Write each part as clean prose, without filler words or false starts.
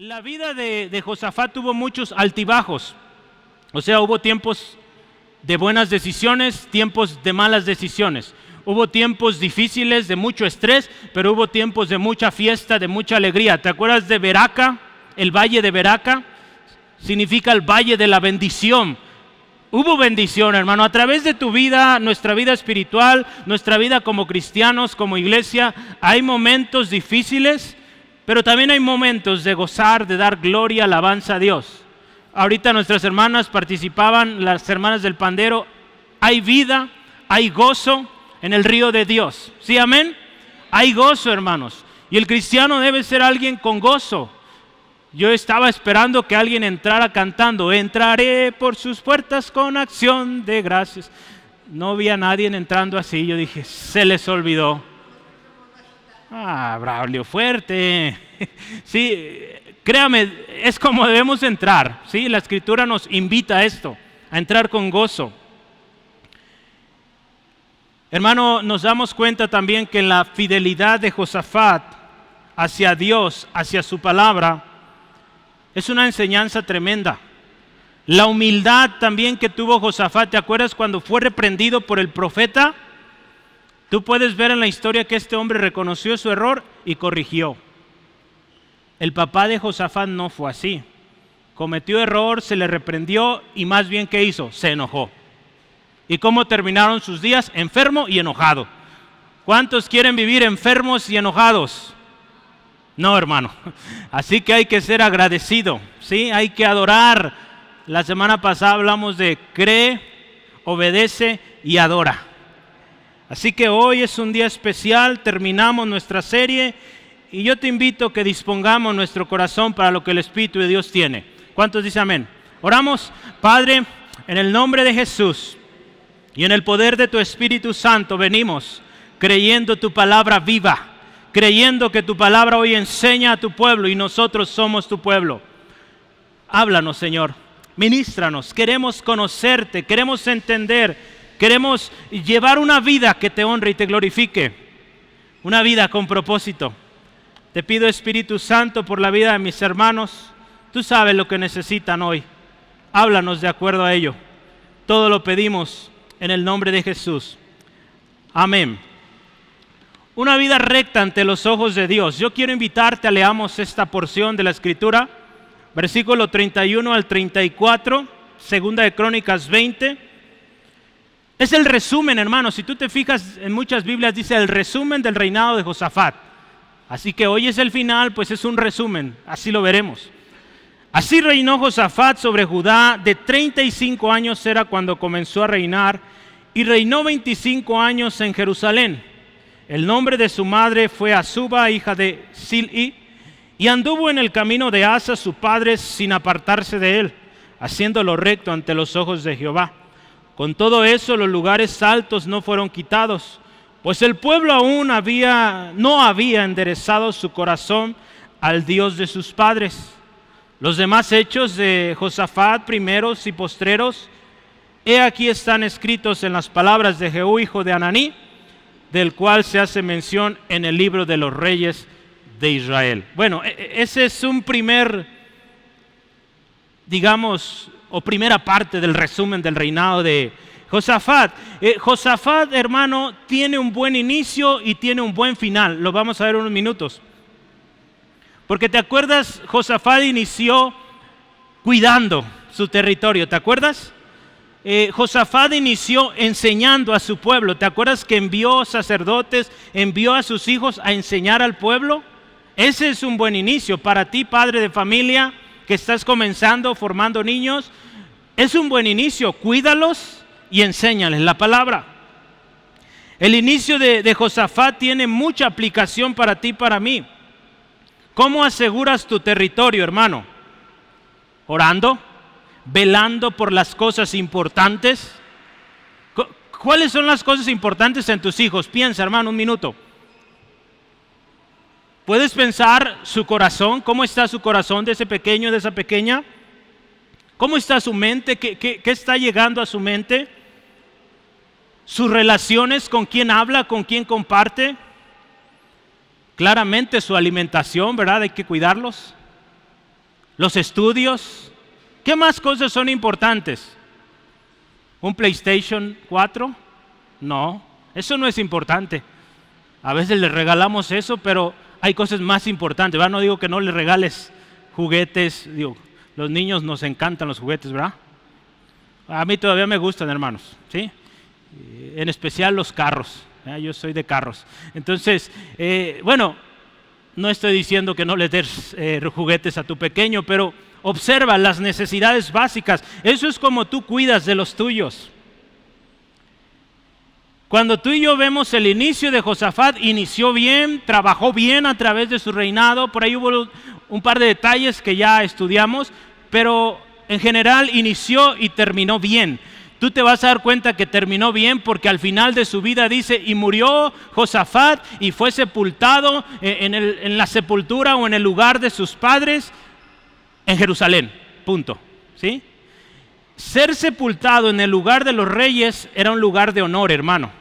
La vida de Josafat tuvo muchos altibajos. O sea, hubo tiempos de buenas decisiones, tiempos de malas decisiones. Hubo tiempos difíciles de mucho estrés, pero hubo tiempos de mucha fiesta, de mucha alegría. ¿Te acuerdas de Beraca? El valle de Beraca significa el valle de la bendición. Hubo bendición, hermano, a través de tu vida, nuestra vida espiritual, nuestra vida como cristianos, como iglesia. Hay momentos difíciles, pero también hay momentos de gozar, de dar gloria, alabanza a Dios. Ahorita nuestras hermanas participaban, las hermanas del pandero. Hay vida, hay gozo en el río de Dios. ¿Sí, amén? Hay gozo, hermanos. Y el cristiano debe ser alguien con gozo. Yo estaba esperando que alguien entrara cantando, entraré por sus puertas con acción de gracias. No vi a nadie entrando así. Yo dije, se les olvidó. Braulio, fuerte. Sí, créame, es como debemos entrar. ¿Sí? La Escritura nos invita a esto, a entrar con gozo. Hermano, nos damos cuenta también que la fidelidad de Josafat hacia Dios, hacia su palabra, es una enseñanza tremenda. La humildad también que tuvo Josafat, ¿te acuerdas cuando fue reprendido por el profeta? Tú puedes ver en la historia que este hombre reconoció su error y corrigió. El papá de Josafat no fue así. Cometió error, se le reprendió y más bien ¿qué hizo? Se enojó. ¿Y cómo terminaron sus días? Enfermo y enojado. ¿Cuántos quieren vivir enfermos y enojados? No, hermano. Así que hay que ser agradecido, ¿sí? Hay que adorar. La semana pasada hablamos de cree, obedece y adora. Así que hoy es un día especial, terminamos nuestra serie y yo te invito a que dispongamos nuestro corazón para lo que el Espíritu de Dios tiene. ¿Cuántos dicen amén? Oramos. Padre, en el nombre de Jesús y en el poder de tu Espíritu Santo venimos creyendo tu palabra viva, creyendo que tu palabra hoy enseña a tu pueblo y nosotros somos tu pueblo. Háblanos, Señor, ministranos, queremos conocerte, queremos entender, queremos llevar una vida que te honre y te glorifique, una vida con propósito. Te pido, Espíritu Santo, por la vida de mis hermanos, tú sabes lo que necesitan hoy, háblanos de acuerdo a ello. Todo lo pedimos en el nombre de Jesús. Amén. Una vida recta ante los ojos de Dios. Yo quiero invitarte a leamos esta porción de la Escritura, versículo 31 al 34, segunda de Crónicas 20. Es el resumen, hermano. Si tú te fijas en muchas Biblias dice el resumen del reinado de Josafat. Así que hoy es el final, pues es un resumen, así lo veremos. Así reinó Josafat sobre Judá, de 35 años era cuando comenzó a reinar, y reinó 25 años en Jerusalén. El nombre de su madre fue Azuba, hija de Silhi, y anduvo en el camino de Asa, su padre, sin apartarse de él, haciendo lo recto ante los ojos de Jehová. Con todo eso, los lugares altos no fueron quitados, pues el pueblo aún no había enderezado su corazón al Dios de sus padres. Los demás hechos de Josafat, primeros y postreros, aquí están escritos en las palabras de Jehú, hijo de Ananí, del cual se hace mención en el libro de los reyes de Israel. Bueno, ese es un primer, digamos, o primera parte del resumen del reinado de Josafat. Josafat, hermano, tiene un buen inicio y tiene un buen final. Lo vamos a ver en unos minutos. Porque te acuerdas, Josafat inició cuidando su territorio, ¿te acuerdas? Josafat inició enseñando a su pueblo. ¿Te acuerdas que envió sacerdotes, envió a sus hijos a enseñar al pueblo? Ese es un buen inicio para ti, padre de familia, que estás comenzando, formando niños. Es un buen inicio, cuídalos y enséñales la palabra. El inicio de Josafat tiene mucha aplicación para ti y para mí. ¿Cómo aseguras tu territorio, hermano? Orando, velando por las cosas importantes. ¿Cuáles son las cosas importantes en tus hijos? Piensa, hermano, un minuto. ¿Puedes pensar su corazón? ¿Cómo está su corazón de ese pequeño, de esa pequeña? ¿Cómo está su mente? ¿Qué está llegando a su mente? ¿Sus relaciones? ¿Con quién habla? ¿Con quién comparte? Claramente su alimentación, ¿verdad? Hay que cuidarlos. los estudios. ¿Qué más cosas son importantes? ¿Un PlayStation 4? No, eso no es importante. A veces le regalamos eso, pero hay cosas más importantes, ¿verdad? No digo que no le regales juguetes, digo, los niños nos encantan los juguetes, ¿verdad? A mí todavía me gustan, hermanos, ¿sí? En especial los carros, yo soy de carros. Entonces, bueno, no estoy diciendo que no le des juguetes a tu pequeño, pero observa las necesidades básicas. Eso es como tú cuidas de los tuyos. Cuando tú y yo vemos el inicio de Josafat, inició bien, trabajó bien a través de su reinado. Por ahí hubo un par de detalles que ya estudiamos, pero en general inició y terminó bien. Tú te vas a dar cuenta que terminó bien porque al final de su vida dice, y murió Josafat y fue sepultado en la sepultura o en el lugar de sus padres en Jerusalén, punto, ¿sí? Ser sepultado en el lugar de los reyes era un lugar de honor, hermano.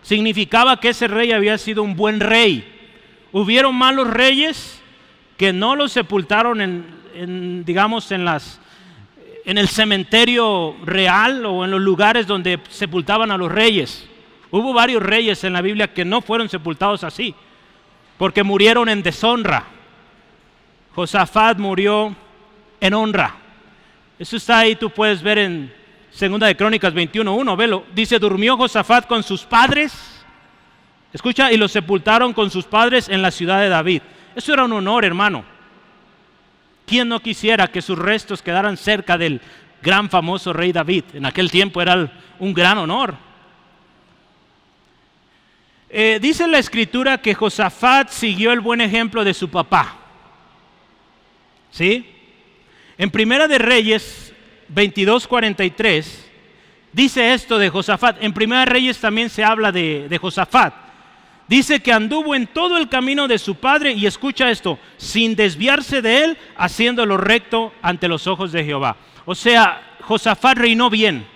Significaba que ese rey había sido un buen rey. Hubieron malos reyes que no los sepultaron en el cementerio real o en los lugares donde sepultaban a los reyes. Hubo varios reyes en la Biblia que no fueron sepultados así, porque murieron en deshonra. Josafat murió en honra. Eso está ahí, tú puedes ver en Segunda de Crónicas 21:1, velo. Dice, durmió Josafat con sus padres, escucha, y los sepultaron con sus padres en la ciudad de David. Eso era un honor, hermano. ¿Quién no quisiera que sus restos quedaran cerca del gran famoso rey David? En aquel tiempo era un gran honor. Dice la escritura que Josafat siguió el buen ejemplo de su papá. ¿Sí? En Primera de Reyes 22:43 dice esto de Josafat. En Primera de Reyes también se habla de Josafat. Dice que anduvo en todo el camino de su padre, y escucha esto, sin desviarse de él, haciéndolo recto ante los ojos de Jehová. O sea, Josafat reinó bien,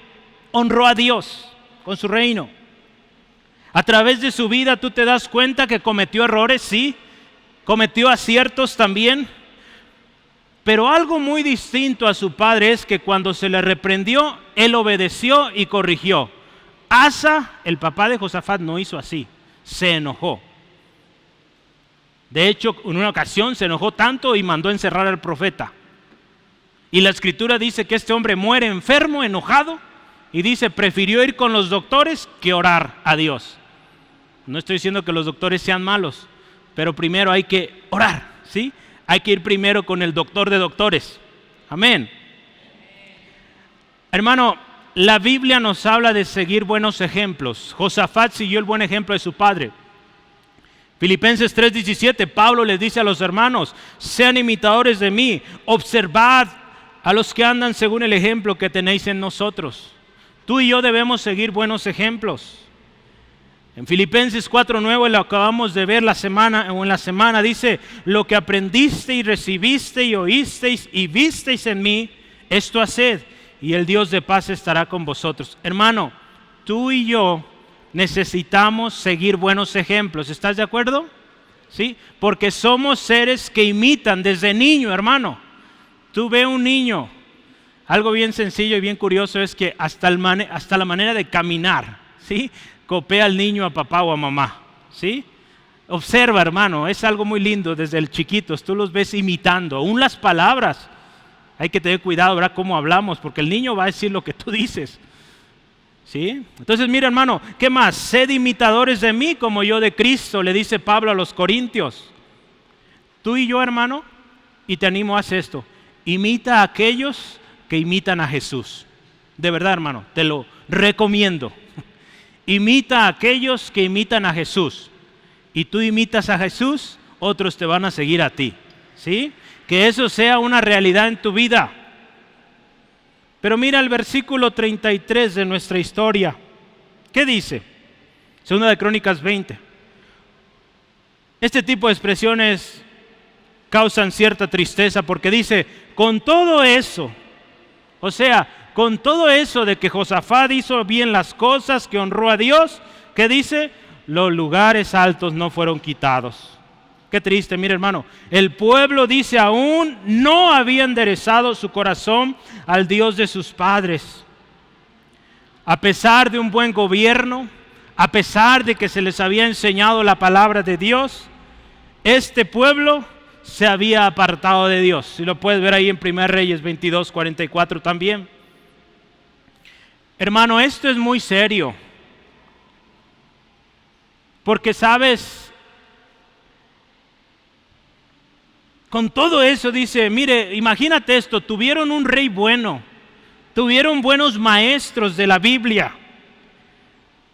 honró a Dios con su reino. A través de su vida tú te das cuenta que cometió errores, sí, cometió aciertos también, pero algo muy distinto a su padre es que cuando se le reprendió, él obedeció y corrigió. Asa, el papá de Josafat, no hizo así. Se enojó. De hecho, en una ocasión se enojó tanto y mandó encerrar al profeta. Y la escritura dice que este hombre muere enfermo, enojado, y dice, prefirió ir con los doctores que orar a Dios. No estoy diciendo que los doctores sean malos, pero primero hay que orar, ¿sí? Hay que ir primero con el doctor de doctores. Amén. Hermano, la Biblia nos habla de seguir buenos ejemplos. Josafat siguió el buen ejemplo de su padre. Filipenses 3:17, Pablo les dice a los hermanos, sean imitadores de mí, observad a los que andan según el ejemplo que tenéis en nosotros. Tú y yo debemos seguir buenos ejemplos. En Filipenses 4:9, lo acabamos de ver en la semana, dice, lo que aprendiste y recibiste y oísteis y visteis en mí, esto haced, y el Dios de paz estará con vosotros. Hermano, tú y yo necesitamos seguir buenos ejemplos. ¿Estás de acuerdo? ¿Sí? Porque somos seres que imitan desde niño, hermano. Tú ve un niño. Algo bien sencillo y bien curioso es que hasta la manera de caminar, ¿sí? Copia al niño a papá o a mamá, ¿sí? Observa, hermano, es algo muy lindo desde el chiquitos. Tú los ves imitando, aún las palabras. Hay que tener cuidado, ¿verdad? Cómo hablamos, porque el niño va a decir lo que tú dices. ¿Sí? Entonces, mira, hermano, ¿qué más? Sed imitadores de mí como yo de Cristo, le dice Pablo a los Corintios. Tú y yo, hermano, y te animo a hacer esto. Imita a aquellos que imitan a Jesús. De verdad, hermano, te lo recomiendo. Imita a aquellos que imitan a Jesús. Y tú imitas a Jesús, otros te van a seguir a ti. ¿Sí? Que eso sea una realidad en tu vida. Pero mira el versículo 33 de nuestra historia. ¿Qué dice? Segunda de Crónicas 20. Este tipo de expresiones causan cierta tristeza porque dice, con todo eso, o sea, con todo eso de que Josafat hizo bien las cosas, que honró a Dios, ¿qué dice? Los lugares altos no fueron quitados. Qué triste, mire hermano. El pueblo dice aún no había enderezado su corazón al Dios de sus padres. A pesar de un buen gobierno, a pesar de que se les había enseñado la palabra de Dios, este pueblo se había apartado de Dios. Si lo puedes ver ahí en 1 Reyes 22, 44 también. Hermano, esto es muy serio. Porque sabes, con todo eso dice, mire, imagínate esto, tuvieron un rey bueno, tuvieron buenos maestros de la Biblia,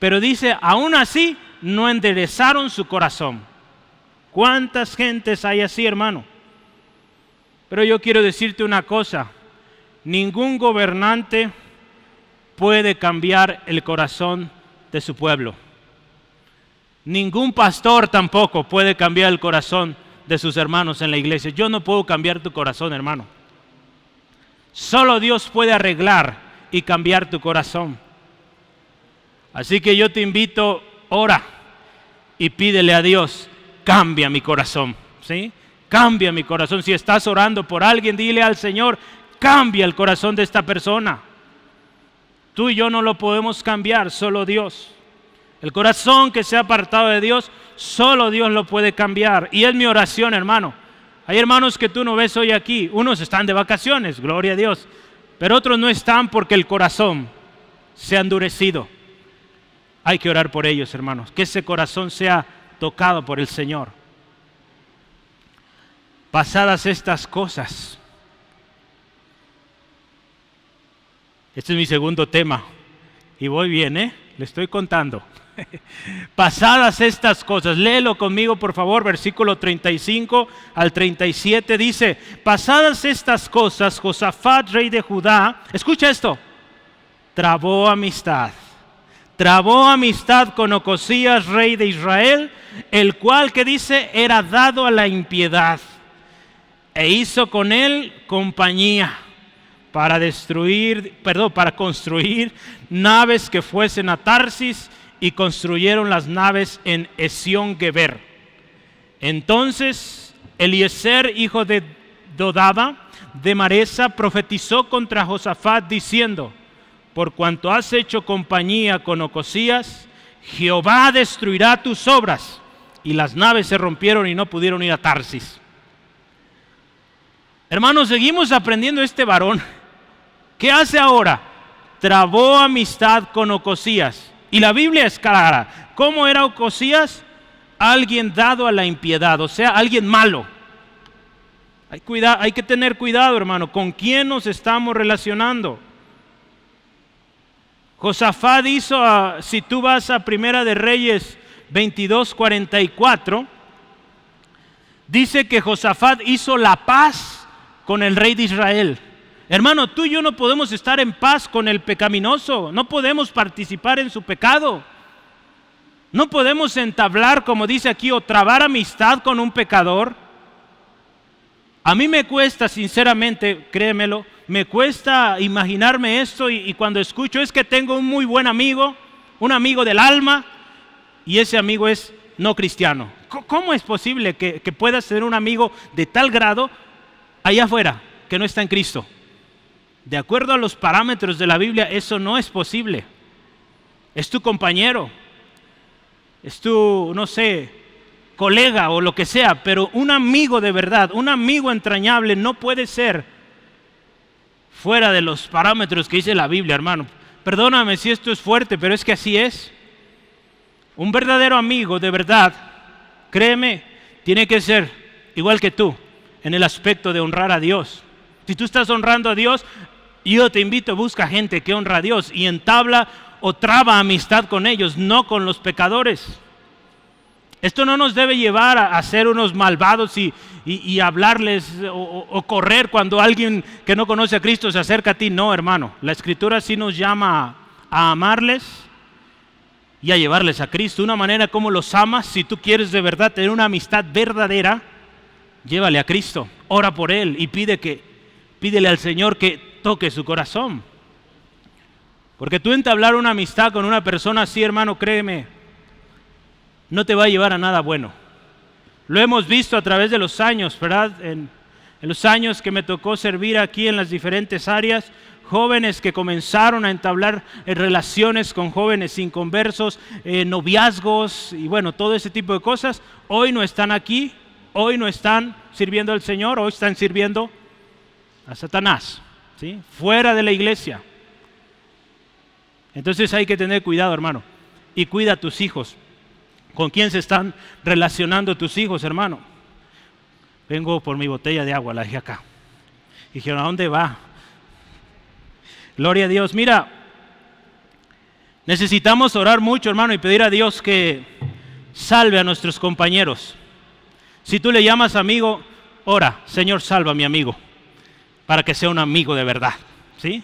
pero dice, aún así no enderezaron su corazón. ¿Cuántas gentes hay así, hermano? Pero yo quiero decirte una cosa, ningún gobernante puede cambiar el corazón de su pueblo. Ningún pastor tampoco puede cambiar el corazón de sus hermanos en la iglesia. Yo no puedo cambiar tu corazón, hermano. Solo Dios puede arreglar y cambiar tu corazón. Así que yo te invito, ora y pídele a Dios, cambia mi corazón, ¿sí? Cambia mi corazón. Si estás orando por alguien, dile al Señor, cambia el corazón de esta persona. Tú y yo no lo podemos cambiar, solo Dios. El corazón que se ha apartado de Dios, solo Dios lo puede cambiar. Y es mi oración, hermano. Hay hermanos que tú no ves hoy aquí. Unos están de vacaciones, gloria a Dios. Pero otros no están porque el corazón se ha endurecido. Hay que orar por ellos, hermanos. Que ese corazón sea tocado por el Señor. Pasadas estas cosas. Este es mi segundo tema. Y voy bien, le estoy contando. Pasadas estas cosas, léelo conmigo por favor, versículo 35 al 37 dice, pasadas estas cosas, Josafat, rey de Judá, escucha esto, trabó amistad con Ocosías, rey de Israel, el cual, que dice, era dado a la impiedad, e hizo con él compañía para construir naves que fuesen a Tarsis, y construyeron las naves en Esión-Geber. Entonces Eliezer, hijo de Dodaba, de Maresa, profetizó contra Josafat diciendo, por cuanto has hecho compañía con Ocosías, Jehová destruirá tus obras. Y las naves se rompieron y no pudieron ir a Tarsis. Hermanos, seguimos aprendiendo este varón. ¿Qué hace ahora? Trabó amistad con Ocosías. Y la Biblia es clara. ¿Cómo era Ocosías? Alguien dado a la impiedad, o sea, alguien malo. Hay que tener cuidado, hermano, con quién nos estamos relacionando. Josafat hizo, si tú vas a Primera de Reyes 22:44, dice que Josafat hizo la paz con el rey de Israel. Hermano, tú y yo no podemos estar en paz con el pecaminoso, no podemos participar en su pecado. No podemos entablar, como dice aquí, o trabar amistad con un pecador. A mí me cuesta, sinceramente, créemelo, me cuesta imaginarme esto y cuando escucho es que tengo un muy buen amigo, un amigo del alma, y ese amigo es no cristiano. ¿Cómo es posible que puedas tener un amigo de tal grado allá afuera que no está en Cristo? De acuerdo a los parámetros de la Biblia, eso no es posible. Es tu compañero, es tu, no sé, colega o lo que sea, pero un amigo de verdad, un amigo entrañable no puede ser fuera de los parámetros que dice la Biblia, hermano. Perdóname si esto es fuerte, pero es que así es. Un verdadero amigo de verdad, créeme, tiene que ser igual que tú en el aspecto de honrar a Dios. Si tú estás honrando a Dios, yo te invito, busca gente que honra a Dios y entabla o traba amistad con ellos, no con los pecadores. Esto no nos debe llevar a ser unos malvados y hablarles o correr cuando alguien que no conoce a Cristo se acerca a ti. No, hermano, la Escritura sí nos llama a amarles y a llevarles a Cristo. Una manera como los amas, si tú quieres de verdad tener una amistad verdadera, llévale a Cristo, ora por Él y pídele al Señor que toque su corazón. Porque tú entablar una amistad con una persona así, hermano, créeme, no te va a llevar a nada bueno. Lo hemos visto a través de los años, ¿verdad? En los años que me tocó servir aquí en las diferentes áreas, jóvenes que comenzaron a entablar relaciones con jóvenes inconversos, noviazgos y bueno, todo ese tipo de cosas, hoy no están aquí, hoy no están sirviendo al Señor, hoy están sirviendo a Satanás, ¿sí? Fuera de la iglesia. Entonces hay que tener cuidado, hermano, y cuida a tus hijos. ¿Con quién se están relacionando tus hijos, hermano? Vengo por mi botella de agua, la dejé acá. Y dijeron, ¿a dónde va? Gloria a Dios. Mira, necesitamos orar mucho, hermano, y pedir a Dios que salve a nuestros compañeros. Si tú le llamas amigo, ora, Señor, salva a mi amigo, para que sea un amigo de verdad, ¿sí?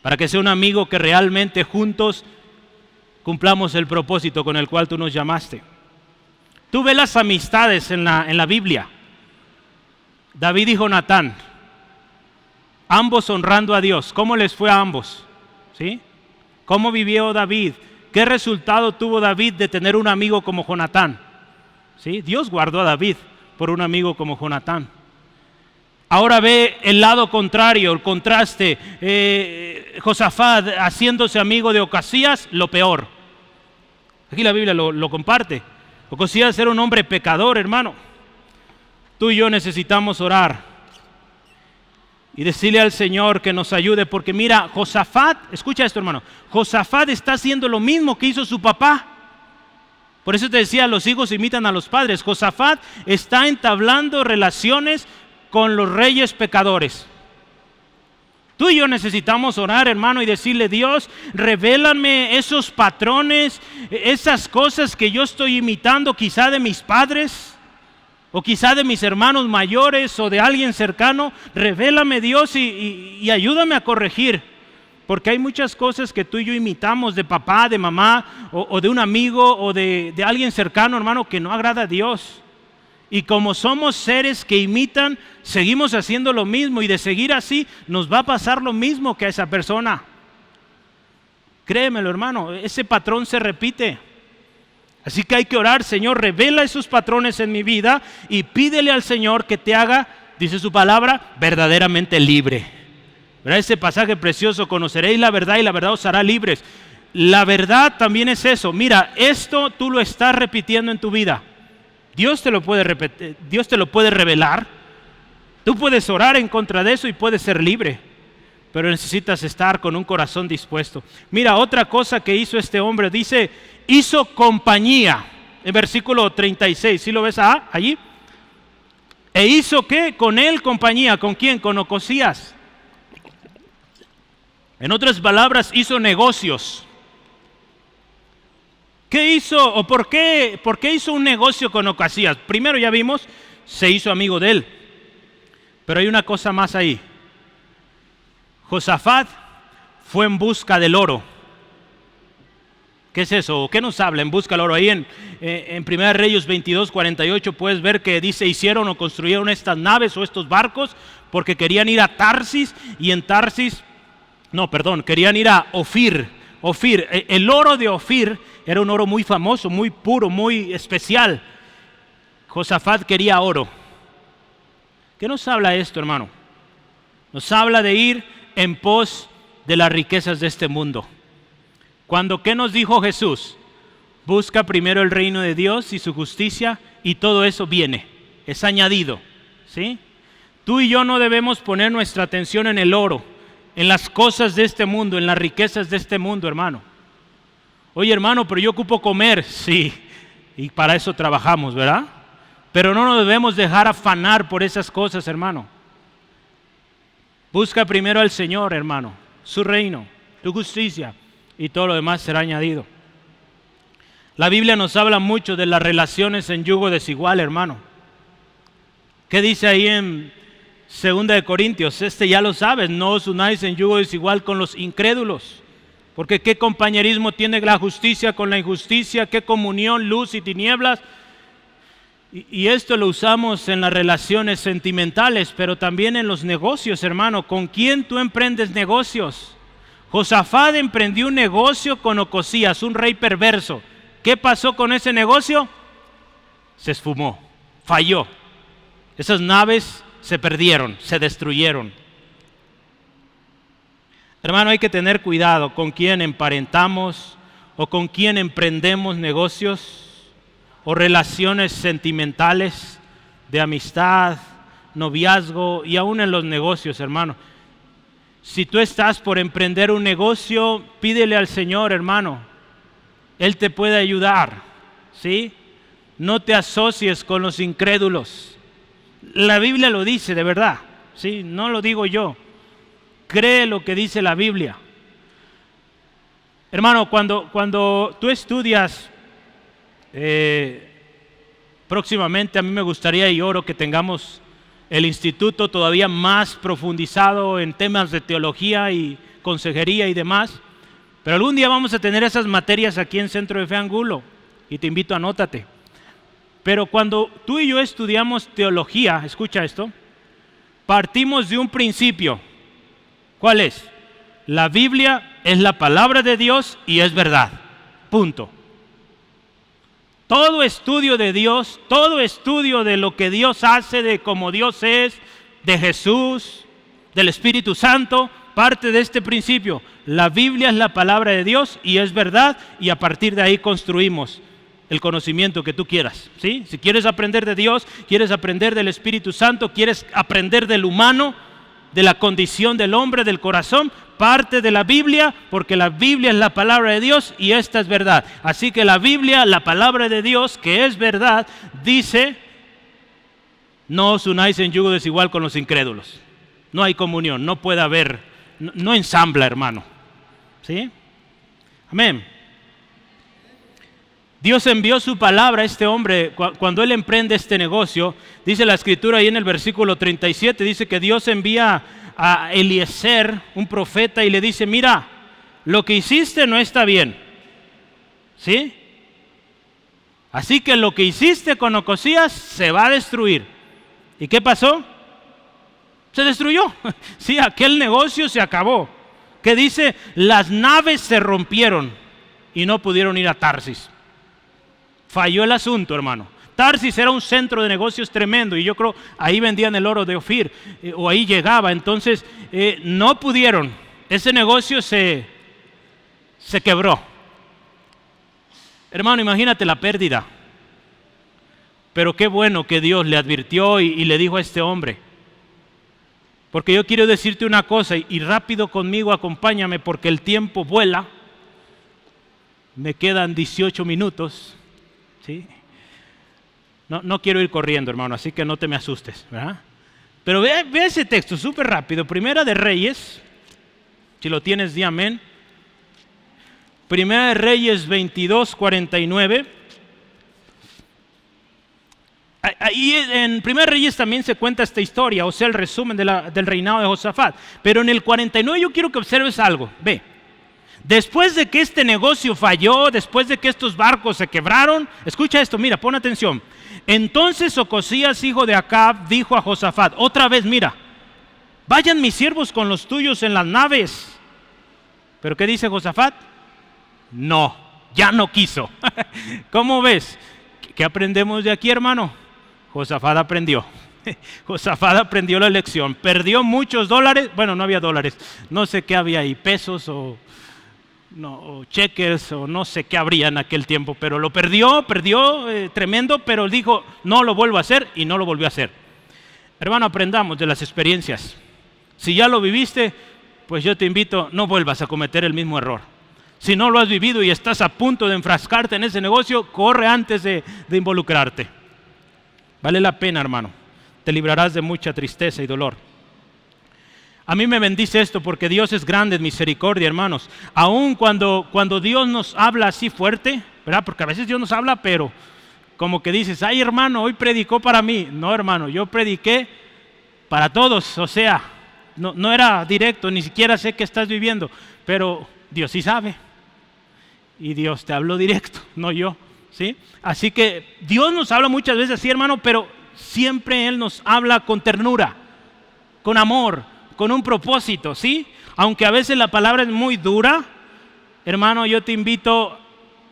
Para que sea un amigo que realmente juntos cumplamos el propósito con el cual tú nos llamaste. Tú ves las amistades en la Biblia. David y Jonatán, ambos honrando a Dios. ¿Cómo les fue a ambos? ¿Sí? ¿Cómo vivió David? ¿Qué resultado tuvo David de tener un amigo como Jonatán? ¿Sí? Dios guardó a David por un amigo como Jonatán. Ahora ve el lado contrario, el contraste. Josafat haciéndose amigo de Ocasías, lo peor. Aquí la Biblia lo comparte. Ocasías era un hombre pecador, hermano. Tú y yo necesitamos orar y decirle al Señor que nos ayude, porque mira, Josafat, escucha esto, hermano, Josafat está haciendo lo mismo que hizo su papá. Por eso te decía, los hijos imitan a los padres. Josafat está entablando relaciones con los reyes pecadores. Tú y yo necesitamos orar, hermano, y decirle, Dios, revélame esos patrones, esas cosas que yo estoy imitando quizá de mis padres, o quizá de mis hermanos mayores, o de alguien cercano. Revélame, Dios, y ayúdame a corregir. Porque hay muchas cosas que tú y yo imitamos de papá, de mamá, o de un amigo, o de alguien cercano, hermano, que no agrada a Dios. Y como somos seres que imitan, seguimos haciendo lo mismo, y de seguir así nos va a pasar lo mismo que a esa persona. Créemelo, hermano, ese patrón se repite. Así que hay que orar, Señor, revela esos patrones en mi vida y pídele al Señor que te haga, dice su palabra, verdaderamente libre. ¿Verdad? Ese pasaje precioso, conoceréis la verdad y la verdad os hará libres. La verdad también es eso. Mira, esto tú lo estás repitiendo en tu vida. Dios te lo puede repetir, Dios te lo puede revelar. Tú puedes orar en contra de eso y puedes ser libre, pero necesitas estar con un corazón dispuesto. Mira, otra cosa que hizo este hombre, dice, hizo compañía. En versículo 36, ¿sí lo ves allí? ¿E hizo qué? Con él compañía. ¿Con quién? Con Ocosías. En otras palabras, hizo negocios. ¿Qué hizo o por qué hizo un negocio con Ocasías? Primero ya vimos, se hizo amigo de él. Pero hay una cosa más ahí. Josafat fue en busca del oro. ¿Qué es eso? ¿Qué nos habla en busca del oro? Ahí en 1 Reyes 22, 48 puedes ver que dice, hicieron o construyeron estas naves o estos barcos porque querían ir a Tarsis, y en Tarsis, querían ir a Ofir. Ofir, el oro de Ofir era un oro muy famoso, muy puro, muy especial. Josafat quería oro. ¿Qué nos habla esto, hermano? Nos habla de ir en pos de las riquezas de este mundo. ¿Qué nos dijo Jesús? Busca primero el reino de Dios y su justicia, y todo eso viene, es añadido, ¿sí? Tú y yo no debemos poner nuestra atención en el oro, en las cosas de este mundo, en las riquezas de este mundo, hermano. Oye, hermano, pero yo ocupo comer. Sí, y para eso trabajamos, ¿verdad? Pero no nos debemos dejar afanar por esas cosas, hermano. Busca primero al Señor, hermano, su reino, su justicia, y todo lo demás será añadido. La Biblia nos habla mucho de las relaciones en yugo desigual, hermano. ¿Qué dice ahí en 2 de Corintios? Ya lo sabes, no os unáis en yugo desigual con los incrédulos. Porque qué compañerismo tiene la justicia con la injusticia, qué comunión, luz y tinieblas. Y esto lo usamos en las relaciones sentimentales, pero también en los negocios, hermano. ¿Con quién tú emprendes negocios? Josafat emprendió un negocio con Ocosías, un rey perverso. ¿Qué pasó con ese negocio? Se esfumó. falló. Esas naves se perdieron, se destruyeron. Hermano, hay que tener cuidado con quién emparentamos o con quién emprendemos negocios o relaciones sentimentales de amistad, noviazgo y aún en los negocios, hermano. Si tú estás por emprender un negocio, pídele al Señor, hermano. Él te puede ayudar, ¿sí? No te asocies con los incrédulos. La Biblia lo dice, de verdad, ¿sí? No lo digo yo. Cree lo que dice la Biblia. Hermano, cuando tú estudias, próximamente a mí me gustaría y oro que tengamos el instituto todavía más profundizado en temas de teología y consejería y demás. Pero algún día vamos a tener esas materias aquí en Centro de Fe Angulo y te invito, anótate. Pero cuando tú y yo estudiamos teología, escucha esto, partimos de un principio. ¿Cuál es? La Biblia es la palabra de Dios y es verdad. Punto. Todo estudio de Dios, todo estudio de lo que Dios hace, de cómo Dios es, de Jesús, del Espíritu Santo, parte de este principio. La Biblia es la palabra de Dios y es verdad, y a partir de ahí construimos el conocimiento que tú quieras, ¿sí? Si quieres aprender de Dios, quieres aprender del Espíritu Santo, quieres aprender del humano, de la condición del hombre, del corazón, parte de la Biblia, porque la Biblia es la palabra de Dios y esta es verdad. Así que la Biblia, la palabra de Dios, que es verdad, dice: no os unáis en yugo desigual con los incrédulos. No hay comunión, no puede haber, no ensambla, hermano, ¿sí? Amén. Dios envió su palabra a este hombre cuando él emprende este negocio. Dice la escritura ahí en el versículo 37, dice que Dios envía a Eliezer, un profeta, y le dice: mira, lo que hiciste no está bien, ¿sí? Así que lo que hiciste con Ocosías se va a destruir. ¿Y qué pasó? Se destruyó. Sí, aquel negocio se acabó. ¿Qué dice? Las naves se rompieron y no pudieron ir a Tarsis. Falló el asunto, hermano. Tarsis era un centro de negocios tremendo y yo creo ahí vendían el oro de Ofir, o ahí llegaba. Entonces no pudieron. Ese negocio se quebró. Hermano, imagínate la pérdida. Pero qué bueno que Dios le advirtió y le dijo a este hombre. Porque yo quiero decirte una cosa, y rápido conmigo, acompáñame porque el tiempo vuela. Me quedan 18 minutos. ¿Sí? No quiero ir corriendo, hermano, así que no te me asustes, ¿verdad? Pero ve ese texto súper rápido. Primera de Reyes, si lo tienes, di amén. Primera de Reyes 22:49. Ahí en Primera de Reyes también se cuenta esta historia, o sea, el resumen del reinado de Josafat. Pero en el 49 yo quiero que observes algo. Ve. Después de que este negocio falló, después de que estos barcos se quebraron, escucha esto, mira, pon atención. Entonces Ocosías, hijo de Acab, dijo a Josafat, otra vez, mira, vayan mis siervos con los tuyos en las naves. ¿Pero qué dice Josafat? No, ya no quiso. ¿Cómo ves? ¿Qué aprendemos de aquí, hermano? Josafat aprendió. Josafat aprendió la lección. Perdió muchos dólares, bueno, no había dólares, no sé qué había ahí, pesos o cheques o no sé qué habría en aquel tiempo, pero lo perdió tremendo, pero dijo, no lo vuelvo a hacer, y no lo volvió a hacer. Hermano, aprendamos de las experiencias. Si ya lo viviste, pues yo te invito, no vuelvas a cometer el mismo error. Si no lo has vivido y estás a punto de enfrascarte en ese negocio, corre antes de involucrarte. Vale la pena, hermano. Te librarás de mucha tristeza y dolor. A mí me bendice esto porque Dios es grande en misericordia, hermanos. Aun cuando Dios nos habla así fuerte, ¿verdad? Porque a veces Dios nos habla, pero como que dices, ay, hermano, hoy predicó para mí. No, hermano, yo prediqué para todos. O sea, no era directo, ni siquiera sé qué estás viviendo. Pero Dios sí sabe. Y Dios te habló directo, no yo, ¿sí? Así que Dios nos habla muchas veces así, hermano, pero siempre Él nos habla con ternura, con amor, con un propósito, ¿sí? Aunque a veces la palabra es muy dura, hermano, yo te invito,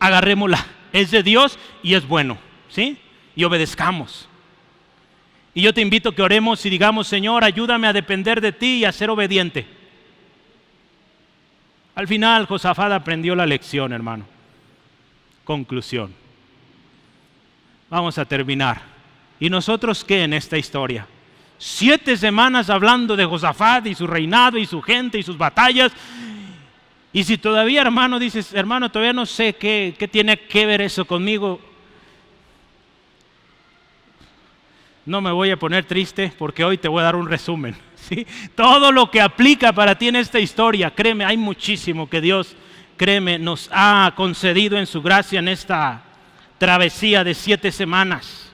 agarrémosla. Es de Dios y es bueno, ¿sí? Y obedezcamos. Y yo te invito a que oremos y digamos: Señor, ayúdame a depender de ti y a ser obediente. Al final, Josafat aprendió la lección, hermano. Conclusión. Vamos a terminar. ¿Y nosotros qué en esta historia? 7 semanas hablando de Josafat y su reinado y su gente y sus batallas. Y si todavía, hermano, dices: hermano, todavía no sé qué tiene que ver eso conmigo, no me voy a poner triste, porque hoy te voy a dar un resumen, ¿sí? Todo lo que aplica para ti en esta historia, créeme, hay muchísimo que Dios, créeme, nos ha concedido en su gracia en esta travesía de 7 semanas.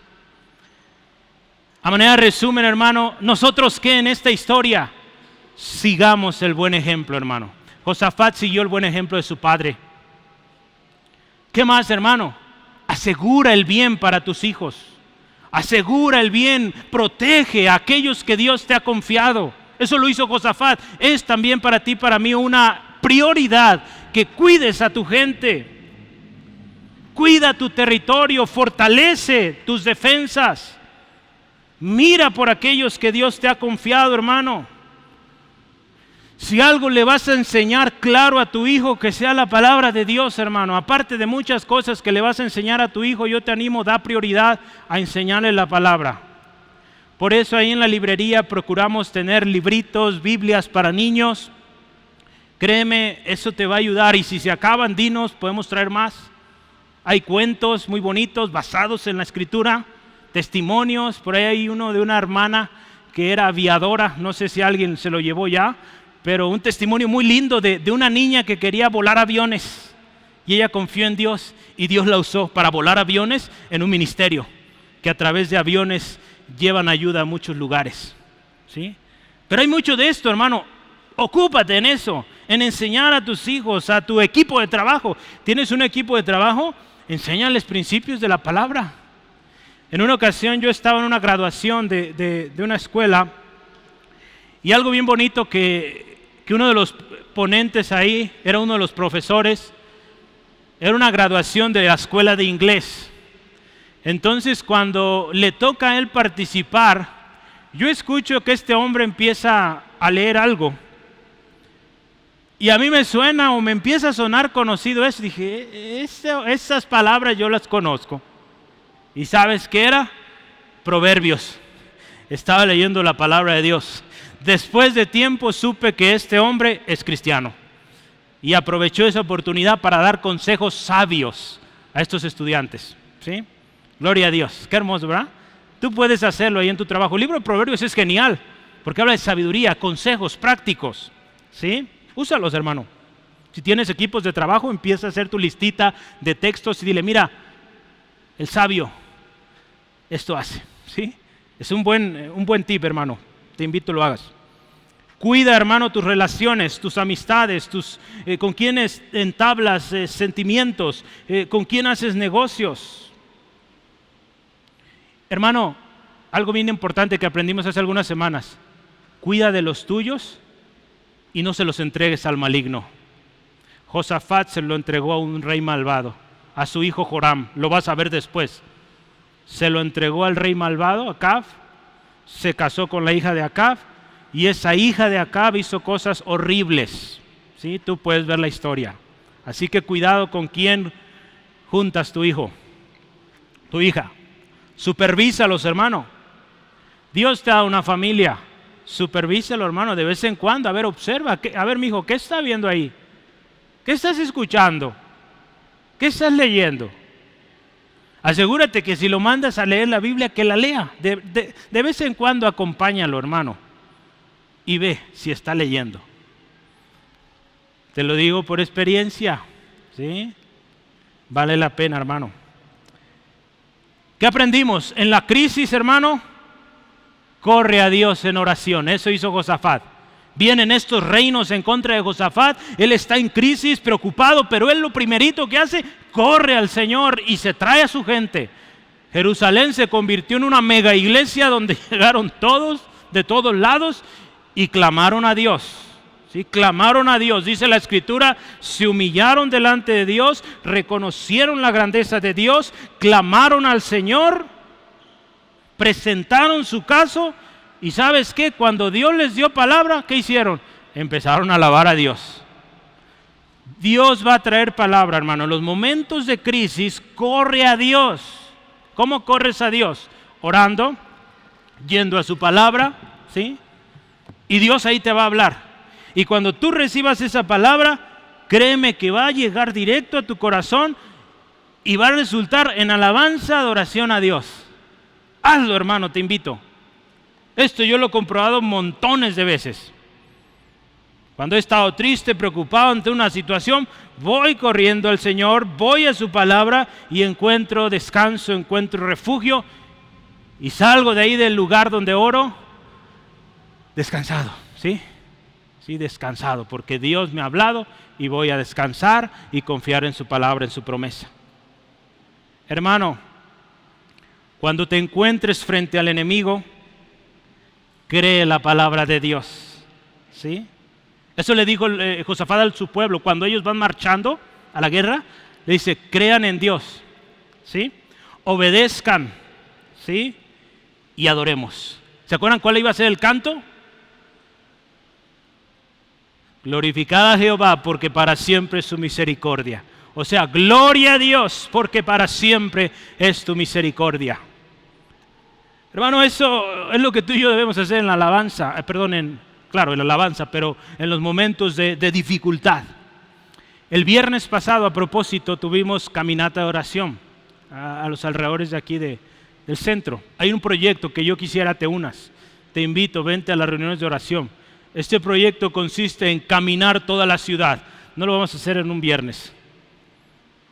A manera de resumen, hermano, nosotros qué en esta historia, sigamos el buen ejemplo, hermano. Josafat siguió el buen ejemplo de su padre. ¿Qué más, hermano? Asegura el bien para tus hijos. Asegura el bien, protege a aquellos que Dios te ha confiado. Eso lo hizo Josafat. Es también para ti, para mí, una prioridad que cuides a tu gente. Cuida tu territorio, fortalece tus defensas. Mira por aquellos que Dios te ha confiado, hermano. Si algo le vas a enseñar claro a tu hijo, que sea la palabra de Dios, hermano. Aparte de muchas cosas que le vas a enseñar a tu hijo, yo te animo, da prioridad a enseñarle la palabra. Por eso ahí en la librería procuramos tener libritos, Biblias para niños. Créeme, eso te va a ayudar. Y si se acaban, dinos, podemos traer más. Hay cuentos muy bonitos basados en la Escritura, testimonios. Por ahí hay uno de una hermana que era aviadora, no sé si alguien se lo llevó ya, pero un testimonio muy lindo de una niña que quería volar aviones y ella confió en Dios y Dios la usó para volar aviones en un ministerio que a través de aviones llevan ayuda a muchos lugares, ¿sí? Pero hay mucho de esto, hermano. Ocúpate en eso, en enseñar a tus hijos, a tu equipo de trabajo. ¿Tienes un equipo de trabajo? Enséñales principios de la palabra. En una ocasión yo estaba en una graduación de una escuela y algo bien bonito que uno de los ponentes ahí era uno de los profesores. Era una graduación de la escuela de inglés. Entonces cuando le toca a él participar, yo escucho que este hombre empieza a leer algo y a mí me suena o me empieza a sonar conocido eso. Dije, esas palabras yo las conozco. ¿Y sabes qué era? Proverbios. Estaba leyendo la palabra de Dios. Después de tiempo supe que este hombre es cristiano y aprovechó esa oportunidad para dar consejos sabios a estos estudiantes, ¿sí? Gloria a Dios, qué hermoso, ¿verdad? Tú puedes hacerlo ahí en tu trabajo. El libro de Proverbios es genial porque habla de sabiduría, consejos prácticos, ¿sí? Úsalos, hermano. Si tienes equipos de trabajo, empieza a hacer tu listita de textos y dile: mira, el sabio esto hace, ¿sí? Es un buen tip, hermano. Te invito a lo hagas. Cuida, hermano, tus relaciones, tus amistades, con quienes entablas sentimientos, con quién haces negocios. Hermano, algo bien importante que aprendimos hace algunas semanas: cuida de los tuyos y no se los entregues al maligno. Josafat se lo entregó a un rey malvado, a su hijo Joram, lo vas a ver después. Se lo entregó al rey malvado, Acab, se casó con la hija de Acab y esa hija de Acab hizo cosas horribles, ¿sí? Tú puedes ver la historia. Así que cuidado con quién juntas tu hijo, tu hija. Supervísalos, hermano. Dios te da una familia, supervísalo, hermano, de vez en cuando. A ver, observa, a ver, mijo, ¿qué está viendo ahí? ¿Qué estás escuchando? ¿Qué estás leyendo? Asegúrate que si lo mandas a leer la Biblia, que la lea. De vez en cuando acompáñalo, hermano, y ve si está leyendo. Te lo digo por experiencia, ¿sí? Vale la pena, hermano. ¿Qué aprendimos? En la crisis, hermano, corre a Dios en oración. Eso hizo Josafat. Vienen estos reinos en contra de Josafat, él está en crisis, preocupado, pero él lo primerito que hace, corre al Señor y se trae a su gente. Jerusalén se convirtió en una mega iglesia donde llegaron todos, de todos lados, y clamaron a Dios. ¿Sí? Clamaron a Dios, dice la Escritura, se humillaron delante de Dios, reconocieron la grandeza de Dios, clamaron al Señor, presentaron su caso y ¿sabes qué? Cuando Dios les dio palabra, ¿qué hicieron? Empezaron a alabar a Dios. Dios va a traer palabra, hermano. En los momentos de crisis, corre a Dios. ¿Cómo corres a Dios? Orando, yendo a su palabra, ¿sí? Y Dios ahí te va a hablar. Y cuando tú recibas esa palabra, créeme que va a llegar directo a tu corazón y va a resultar en alabanza, adoración a Dios. Hazlo, hermano, te invito. Esto yo lo he comprobado montones de veces. Cuando he estado triste, preocupado ante una situación, voy corriendo al Señor, voy a su palabra y encuentro descanso, encuentro refugio y salgo de ahí del lugar donde oro descansado, ¿sí? Sí, descansado, porque Dios me ha hablado y voy a descansar y confiar en su palabra, en su promesa. Hermano, cuando te encuentres frente al enemigo, cree la palabra de Dios, ¿sí? Eso le dijo Josafat a su pueblo, cuando ellos van marchando a la guerra, le dice, crean en Dios, ¿sí? Obedezcan, ¿sí? Y adoremos. ¿Se acuerdan cuál iba a ser el canto? Glorificad a Jehová porque para siempre es su misericordia. O sea, gloria a Dios porque para siempre es tu misericordia. Hermano, eso es lo que tú y yo debemos hacer en la alabanza, en la alabanza, pero en los momentos de dificultad. El viernes pasado, a propósito, tuvimos caminata de oración a los alrededores de aquí del centro. Hay un proyecto que yo quisiera te unas. Te invito, vente a las reuniones de oración. Este proyecto consiste en caminar toda la ciudad. No lo vamos a hacer en un viernes.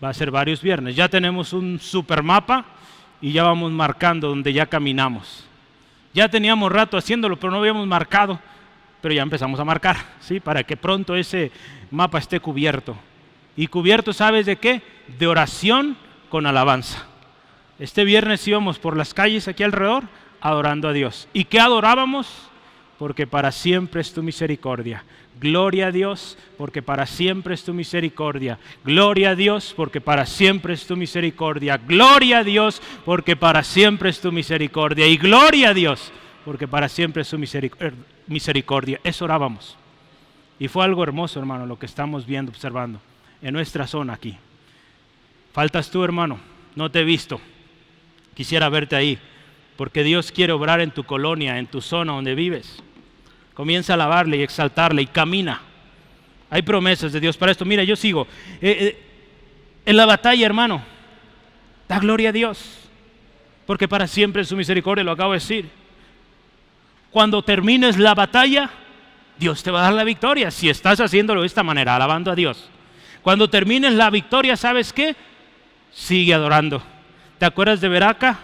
Va a ser varios viernes. Ya tenemos un super mapa y ya vamos marcando donde ya caminamos. Ya teníamos rato haciéndolo, pero no habíamos marcado. Pero ya empezamos a marcar, ¿sí? Para que pronto ese mapa esté cubierto. Y cubierto, ¿sabes de qué? De oración con alabanza. Este viernes íbamos por las calles aquí alrededor adorando a Dios. ¿Y qué adorábamos? Porque para siempre es tu misericordia. Gloria a Dios, porque para siempre es tu misericordia. Gloria a Dios, porque para siempre es tu misericordia. Gloria a Dios, porque para siempre es tu misericordia. Y gloria a Dios, porque para siempre es su misericordia. Eso orábamos. Y fue algo hermoso, hermano, lo que estamos viendo, observando en nuestra zona aquí. Faltas tú, hermano, no te he visto. Quisiera verte ahí, porque Dios quiere obrar en tu colonia, en tu zona donde vives. Comienza a alabarle y exaltarle y camina. Hay promesas de Dios para esto. Mira, yo sigo. En la batalla, hermano, da gloria a Dios, porque para siempre es su misericordia, lo acabo de decir. Cuando termines la batalla, Dios te va a dar la victoria, si estás haciéndolo de esta manera, alabando a Dios. Cuando termines la victoria, ¿sabes qué? Sigue adorando. ¿Te acuerdas de Veraca?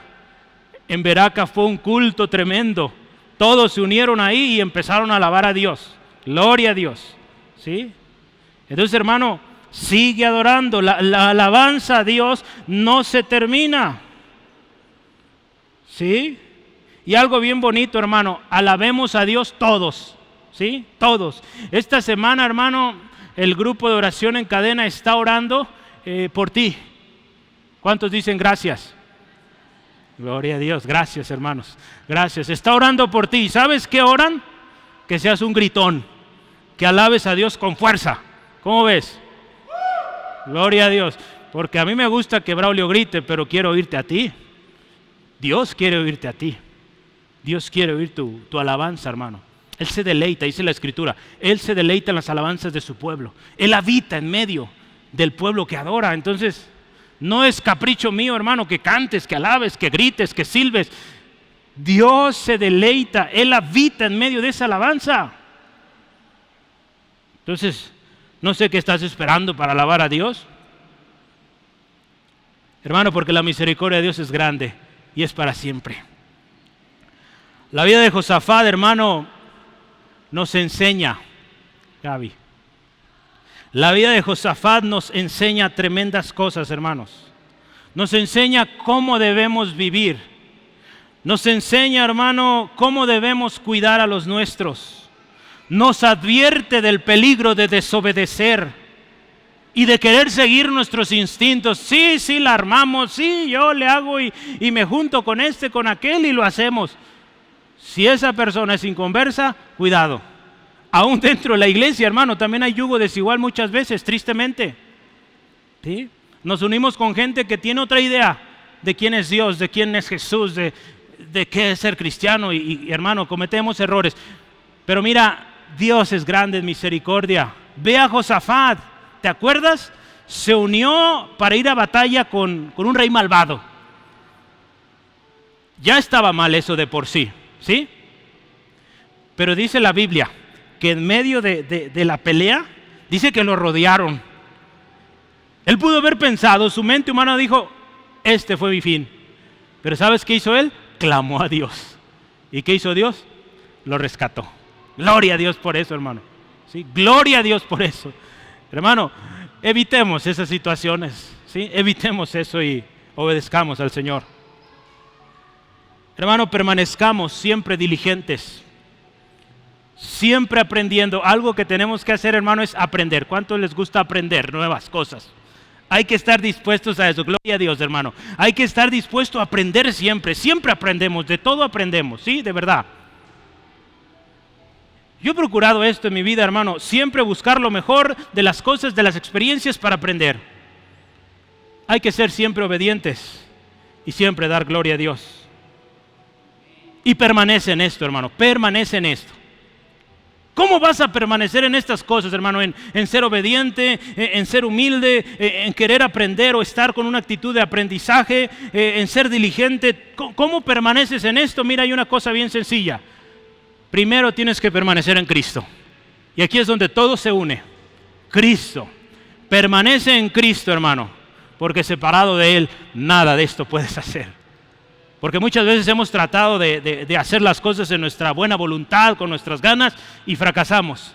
En Veraca fue un culto tremendo. Todos se unieron ahí y empezaron a alabar a Dios. Gloria a Dios. ¿Sí? Entonces, hermano, sigue adorando. La alabanza a Dios no se termina. ¿Sí? Y algo bien bonito, hermano, alabemos a Dios todos, ¿sí? Todos. Esta semana, hermano, el grupo de oración en cadena está orando por ti. ¿Cuántos dicen gracias? Gloria a Dios, gracias, hermanos, gracias. Está orando por ti. ¿Sabes qué oran? Que seas un gritón, que alabes a Dios con fuerza. ¿Cómo ves? Gloria a Dios, porque a mí me gusta que Braulio grite, pero quiero oírte a ti. Dios quiere oírte a ti. Dios quiere oír tu alabanza, hermano. Él se deleita, dice la Escritura. Él se deleita en las alabanzas de su pueblo. Él habita en medio del pueblo que adora. Entonces, no es capricho mío, hermano, que cantes, que alabes, que grites, que silbes. Dios se deleita. Él habita en medio de esa alabanza. Entonces, no sé qué estás esperando para alabar a Dios. Hermano, porque la misericordia de Dios es grande y es para siempre. La vida de Josafat, hermano, nos enseña, Gaby. La vida de Josafat nos enseña tremendas cosas, hermanos. Nos enseña cómo debemos vivir. Nos enseña, hermano, cómo debemos cuidar a los nuestros. Nos advierte del peligro de desobedecer y de querer seguir nuestros instintos. Sí, la armamos, sí, yo le hago y me junto con este, con aquel y lo hacemos. Si esa persona es inconversa, cuidado. Aún dentro de la iglesia, hermano, también hay yugo desigual muchas veces, tristemente. ¿Sí? Nos unimos con gente que tiene otra idea de quién es Dios, de quién es Jesús, de qué es ser cristiano y hermano, cometemos errores. Pero mira, Dios es grande en misericordia. Ve a Josafat, ¿te acuerdas? Se unió para ir a batalla con un rey malvado. Ya estaba mal eso de por sí, ¿sí? Pero dice la Biblia que en medio de la pelea, dice que lo rodearon. Él pudo haber pensado, su mente humana dijo, este fue mi fin. Pero ¿sabes qué hizo él? Clamó a Dios. ¿Y qué hizo Dios? Lo rescató. Gloria a Dios por eso, hermano. ¿Sí? Gloria a Dios por eso. Hermano, evitemos esas situaciones, ¿sí? Evitemos eso y obedezcamos al Señor. Hermano, permanezcamos siempre diligentes, siempre aprendiendo. Algo que tenemos que hacer, hermano, es aprender. ¿Cuánto les gusta aprender nuevas cosas? Hay que estar dispuestos a eso. Gloria a Dios, hermano. Hay que estar dispuesto a aprender siempre. Siempre aprendemos, de todo aprendemos, ¿sí? De verdad. Yo he procurado esto en mi vida, hermano. Siempre buscar lo mejor de las cosas, de las experiencias para aprender. Hay que ser siempre obedientes y siempre dar gloria a Dios. Y permanece en esto, hermano. Permanece en esto. ¿Cómo vas a permanecer en estas cosas, hermano? En ser obediente, en ser humilde, en querer aprender o estar con una actitud de aprendizaje, en ser diligente. ¿Cómo permaneces en esto? Mira, hay una cosa bien sencilla. Primero tienes que permanecer en Cristo. Y aquí es donde todo se une. Cristo. Permanece en Cristo, hermano. Porque separado de Él, nada de esto puedes hacer. Porque muchas veces hemos tratado de hacer las cosas en nuestra buena voluntad, con nuestras ganas, y fracasamos.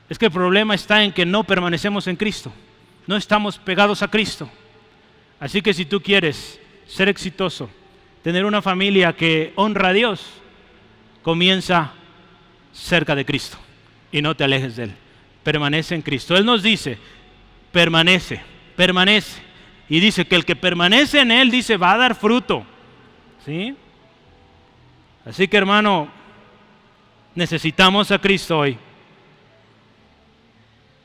Es que el problema está en que no permanecemos en Cristo. No estamos pegados a Cristo. Así que si tú quieres ser exitoso, tener una familia que honra a Dios, comienza cerca de Cristo y no te alejes de Él. Permanece en Cristo. Él nos dice, permanece. Y dice que el que permanece en Él, dice, va a dar fruto. ¿Sí? Así que, hermano, necesitamos a Cristo hoy.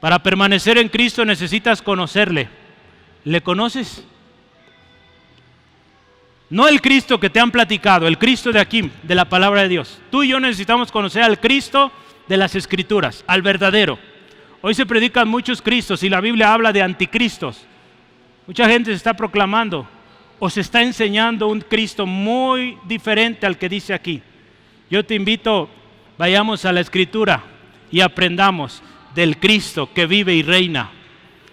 Para permanecer en Cristo necesitas conocerle. ¿Le conoces? No el Cristo que te han platicado, el Cristo de aquí, de la palabra de Dios. Tú y yo necesitamos conocer al Cristo de las Escrituras, al verdadero. Hoy se predican muchos Cristos y la Biblia habla de anticristos. Mucha gente se está proclamando o se está enseñando un Cristo muy diferente al que dice aquí. Yo te invito, vayamos a la Escritura y aprendamos del Cristo que vive y reina,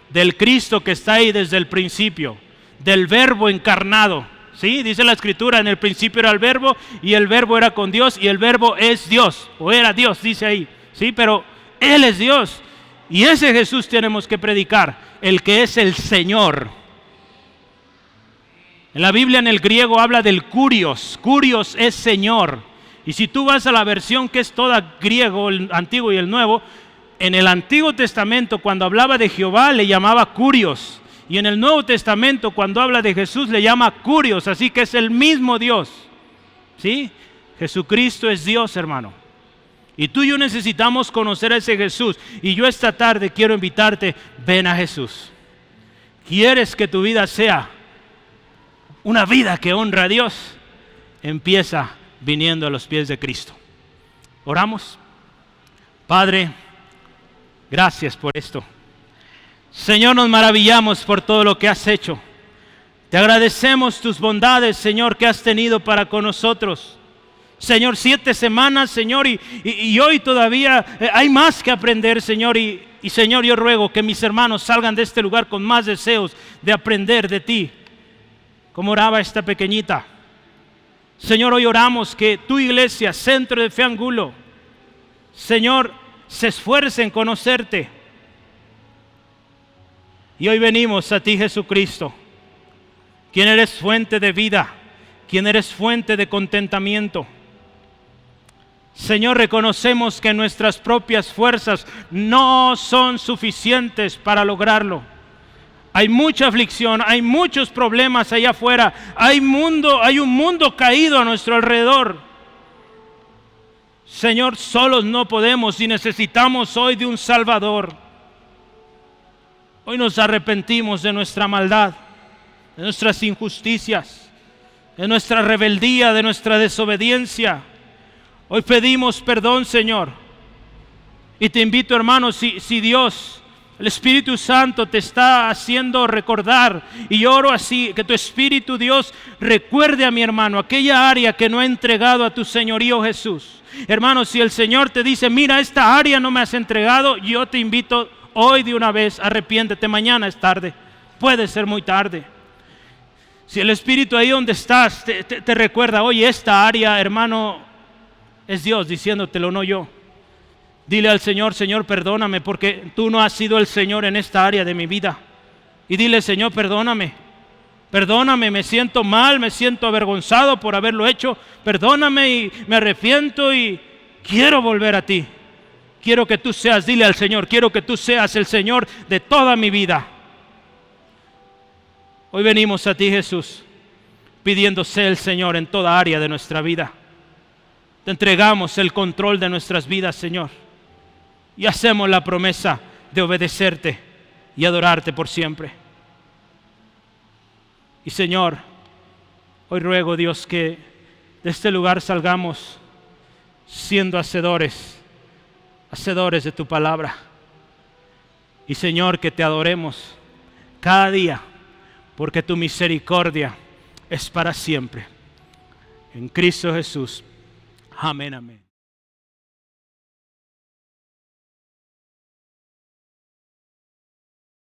del Cristo que está ahí desde el principio, del Verbo encarnado. ¿Sí? Dice la Escritura, en el principio era el Verbo y el Verbo era con Dios y el Verbo es Dios, o era Dios, dice ahí. ¿Sí? Pero Él es Dios y ese Jesús tenemos que predicar, el que es el Señor. En la Biblia, en el griego, habla del kurios. Kurios es Señor. Y si tú vas a la versión que es toda griego, el Antiguo y el Nuevo, en el Antiguo Testamento, cuando hablaba de Jehová, le llamaba kurios. Y en el Nuevo Testamento, cuando habla de Jesús, le llama kurios. Así que es el mismo Dios. ¿Sí? Jesucristo es Dios, hermano. Y tú y yo necesitamos conocer a ese Jesús. Y yo esta tarde quiero invitarte, ven a Jesús. ¿Quieres que tu vida sea una vida que honra a Dios? Empieza viniendo a los pies de Cristo. Oramos. Padre, gracias por esto. Señor, nos maravillamos por todo lo que has hecho. Te agradecemos tus bondades, Señor, que has tenido para con nosotros. Señor, 7 semanas, Señor, y hoy todavía hay más que aprender, Señor. Y Señor, yo ruego que mis hermanos salgan de este lugar con más deseos de aprender de ti. Como oraba esta pequeñita. Señor, hoy oramos que tu iglesia, Centro de Fe Angulo, Señor, se esfuerce en conocerte. Y hoy venimos a ti, Jesucristo, quien eres fuente de vida, quien eres fuente de contentamiento. Señor, reconocemos que nuestras propias fuerzas no son suficientes para lograrlo. Hay mucha aflicción, hay muchos problemas allá afuera, hay un mundo caído a nuestro alrededor. Señor, solos no podemos y necesitamos hoy de un Salvador. Hoy nos arrepentimos de nuestra maldad, de nuestras injusticias, de nuestra rebeldía, de nuestra desobediencia. Hoy pedimos perdón, Señor. Y te invito, hermano, si Dios, el Espíritu Santo te está haciendo recordar, y oro así, que tu Espíritu, Dios, recuerde a mi hermano aquella área que no ha entregado a tu señorío, Jesús. Hermano, si el Señor te dice, mira, esta área no me has entregado, yo te invito hoy de una vez, arrepiéntete. Mañana es tarde, puede ser muy tarde. Si el Espíritu ahí donde estás te recuerda, oye, esta área, hermano, es Dios diciéndotelo, no yo. Dile al Señor, Señor, perdóname porque tú no has sido el Señor en esta área de mi vida. Y dile, Señor, perdóname. Perdóname, me siento mal, me siento avergonzado por haberlo hecho. Perdóname y me arrepiento y quiero volver a ti. Quiero que tú seas, dile al Señor, quiero que tú seas el Señor de toda mi vida. Hoy venimos a ti, Jesús, pidiéndose el Señor en toda área de nuestra vida. Te entregamos el control de nuestras vidas, Señor, y hacemos la promesa de obedecerte y adorarte por siempre. Y Señor, hoy ruego, Dios, que de este lugar salgamos siendo hacedores de tu palabra. Y Señor, que te adoremos cada día, porque tu misericordia es para siempre. En Cristo Jesús. Amén, amén.